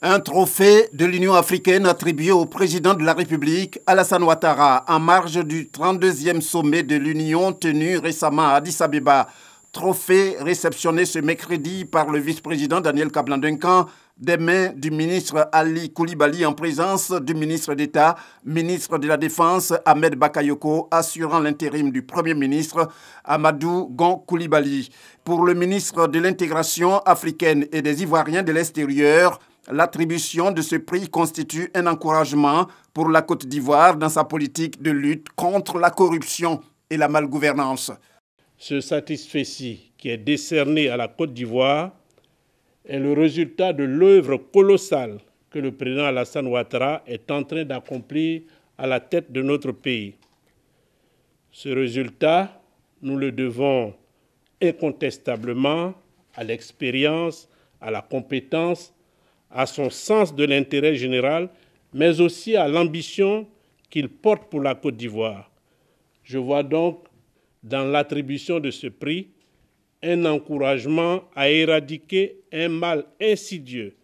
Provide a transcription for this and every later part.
Un trophée de l'Union africaine attribué au président de la République, Alassane Ouattara, en marge du 32e sommet de l'Union tenu récemment à Addis Abeba. Trophée réceptionné ce mercredi par le vice-président Daniel Kablan-Duncan des mains du ministre Ali Koulibaly en présence du ministre d'État, ministre de la Défense Ahmed Bakayoko, assurant l'intérim du Premier ministre Amadou Gon Koulibaly. Pour le ministre de l'Intégration africaine et des Ivoiriens de l'extérieur, l'attribution de ce prix constitue un encouragement pour la Côte d'Ivoire dans sa politique de lutte contre la corruption et la malgouvernance. Ce satisfecit qui est décerné à la Côte d'Ivoire est le résultat de l'œuvre colossale que le président Alassane Ouattara est en train d'accomplir à la tête de notre pays. Ce résultat, nous le devons incontestablement à l'expérience, à la compétence, à son sens de l'intérêt général, mais aussi à l'ambition qu'il porte pour la Côte d'Ivoire. Je vois donc dans l'attribution de ce prix un encouragement à éradiquer un mal insidieux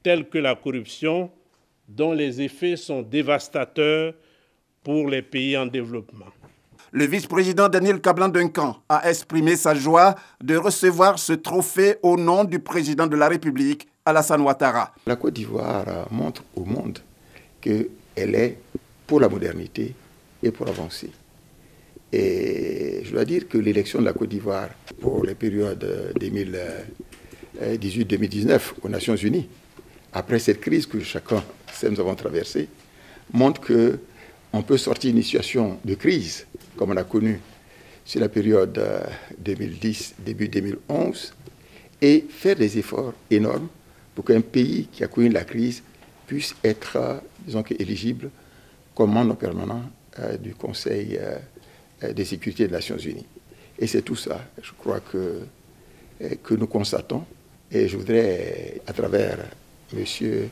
tel que la corruption, dont les effets sont dévastateurs pour les pays en développement. Le vice-président Daniel Kablan-Duncan a exprimé sa joie de recevoir ce trophée au nom du président de la République, Alassane Ouattara. La Côte d'Ivoire montre au monde qu'elle est pour la modernité et pour avancer. Et je dois dire que l'élection de la Côte d'Ivoire pour les périodes 2018-2019 aux Nations Unies, après cette crise que chacun sait nous avons traversée, montre qu'on peut sortir d'une situation de crise, comme on a connu sur la période 2010, début 2011, et faire des efforts énormes pour qu'un pays qui a connu la crise puisse être, disons, éligible comme membre permanent du Conseil de sécurité des Nations Unies. Et c'est tout ça, je crois, que nous constatons. Et je voudrais, à travers monsieur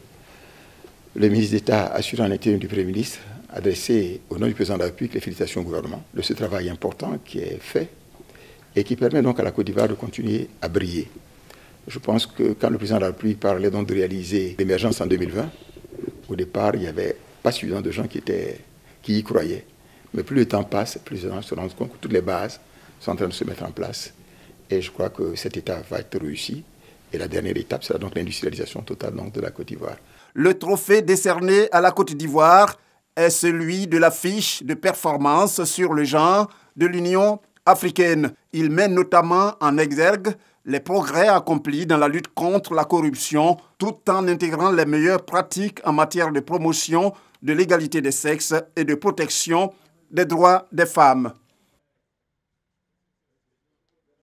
le ministre d'État assurant l'intérim du Premier ministre, adresser au nom du président de la République les félicitations au gouvernement de ce travail important qui est fait et qui permet donc à la Côte d'Ivoire de continuer à briller. Je pense que quand le président de la République parlait donc de réaliser l'émergence en 2020, au départ, il n'y avait pas suffisamment de gens qui y croyaient. Mais plus le temps passe, plus les gens se rendent compte que toutes les bases sont en train de se mettre en place. Et je crois que cette étape va être réussie. Et la dernière étape sera donc l'industrialisation totale donc, de la Côte d'Ivoire. Le trophée décerné à la Côte d'Ivoire est celui de la fiche de performance sur le genre de l'Union africaine. Il met notamment en exergue les progrès accomplis dans la lutte contre la corruption, tout en intégrant les meilleures pratiques en matière de promotion de l'égalité des sexes et de protection des droits des femmes.